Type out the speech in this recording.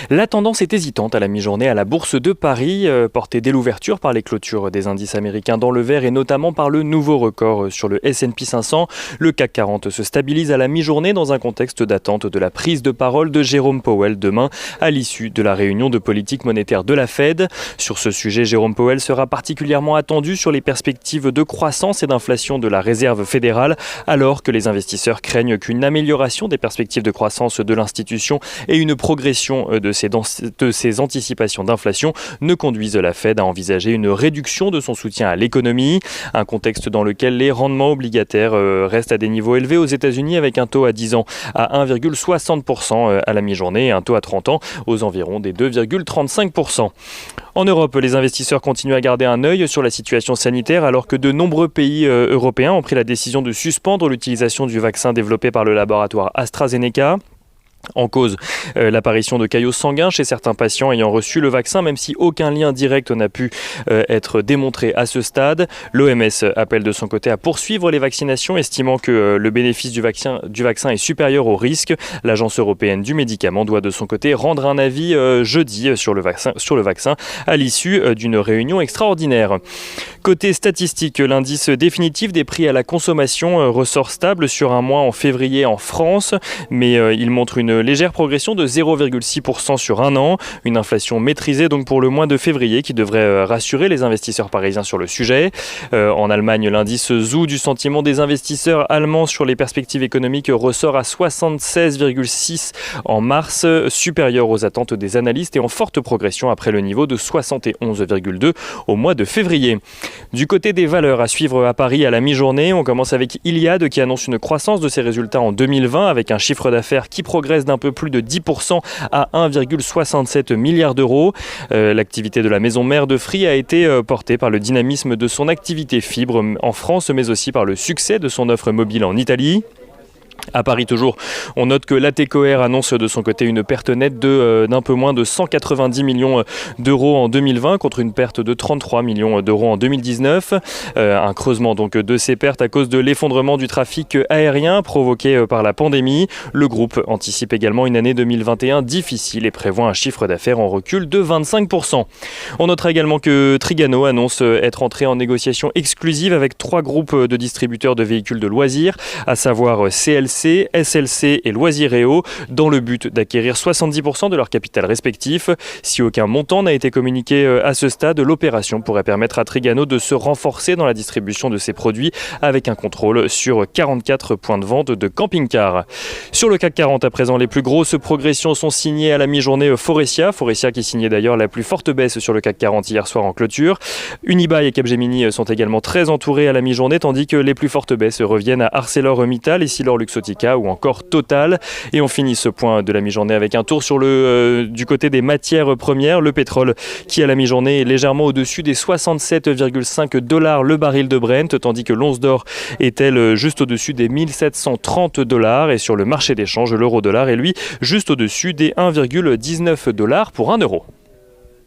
La tendance est hésitante à la mi-journée à la Bourse de Paris, portée dès l'ouverture par les clôtures des indices américains dans le vert et notamment par le nouveau record sur le S&P 500. Le CAC 40 se stabilise à la mi-journée dans un contexte d'attente de la prise de parole de Jérôme Powell demain à l'issue de la réunion de politique monétaire de la Fed. Sur ce sujet, Jérôme Powell sera particulièrement attendu sur les perspectives de croissance et d'inflation de la Réserve fédérale, alors que les investisseurs craignent qu'une amélioration des perspectives de croissance de l'institution et une progression de ses anticipations d'inflation ne conduisent la Fed à envisager une réduction de son soutien à l'économie. Un contexte dans lequel les rendements obligataires restent à des niveaux élevés aux États-Unis avec un taux à 10 ans à 1,60% à la mi-journée et un taux à 30 ans aux environs des 2,35%. En Europe, les investisseurs continuent à garder un œil sur la situation sanitaire alors que de nombreux pays européens ont pris la décision de suspendre l'utilisation du vaccin développé par le laboratoire AstraZeneca. En cause, l'apparition de caillots sanguins chez certains patients ayant reçu le vaccin, même si aucun lien direct n'a pu être démontré à ce stade. L'OMS appelle de son côté à poursuivre les vaccinations, estimant que le bénéfice du vaccin est supérieur au risque. L'Agence européenne du médicament doit de son côté rendre un avis jeudi sur le vaccin à l'issue d'une réunion extraordinaire. Côté statistique, l'indice définitif des prix à la consommation ressort stable sur un mois en février en France, mais il montre une légère progression de 0,6% sur un an. Une inflation maîtrisée donc pour le mois de février qui devrait rassurer les investisseurs parisiens sur le sujet. En Allemagne, l'indice ZOO du sentiment des investisseurs allemands sur les perspectives économiques ressort à 76,6 en mars, supérieur aux attentes des analystes et en forte progression après le niveau de 71,2 au mois de février. Du côté des valeurs à suivre à Paris à la mi-journée, on commence avec Iliad qui annonce une croissance de ses résultats en 2020 avec un chiffre d'affaires qui progresse d'un peu plus de 10% à 1,67 milliard d'euros. L'activité de la maison mère de Free a été portée par le dynamisme de son activité fibre en France, mais aussi par le succès de son offre mobile en Italie. À Paris toujours, on note que l'ATCOR annonce de son côté une perte nette d'un peu moins de 190 millions d'euros en 2020 contre une perte de 33 millions d'euros en 2019. Un creusement donc de ces pertes à cause de l'effondrement du trafic aérien provoqué par la pandémie. Le groupe anticipe également une année 2021 difficile et prévoit un chiffre d'affaires en recul de 25%. On notera également que Trigano annonce être entré en négociation exclusive avec 3 groupes de distributeurs de véhicules de loisirs, à savoir CLC, SLC et Loisiréo, dans le but d'acquérir 70% de leur capital respectif. Si aucun montant n'a été communiqué à ce stade, l'opération pourrait permettre à Trigano de se renforcer dans la distribution de ses produits avec un contrôle sur 44 points de vente de camping-cars. Sur le CAC 40 à présent, les plus grosses progressions sont signées à la mi-journée Forestia qui signait d'ailleurs la plus forte baisse sur le CAC 40 hier soir en clôture. Unibail et Capgemini sont également très entourés à la mi-journée, tandis que les plus fortes baisses reviennent à ArcelorMittal et Essilor-Luxottica ou encore Total. Et on finit ce point de la mi-journée avec un tour sur du côté des matières premières. Le pétrole qui à la mi-journée est légèrement au-dessus des 67,5 $ le baril de Brent, tandis que l'once d'or est elle juste au-dessus des 1730 $. Et sur le marché d'échange, l'euro-dollar est lui juste au-dessus des 1,19 $ pour 1 euro.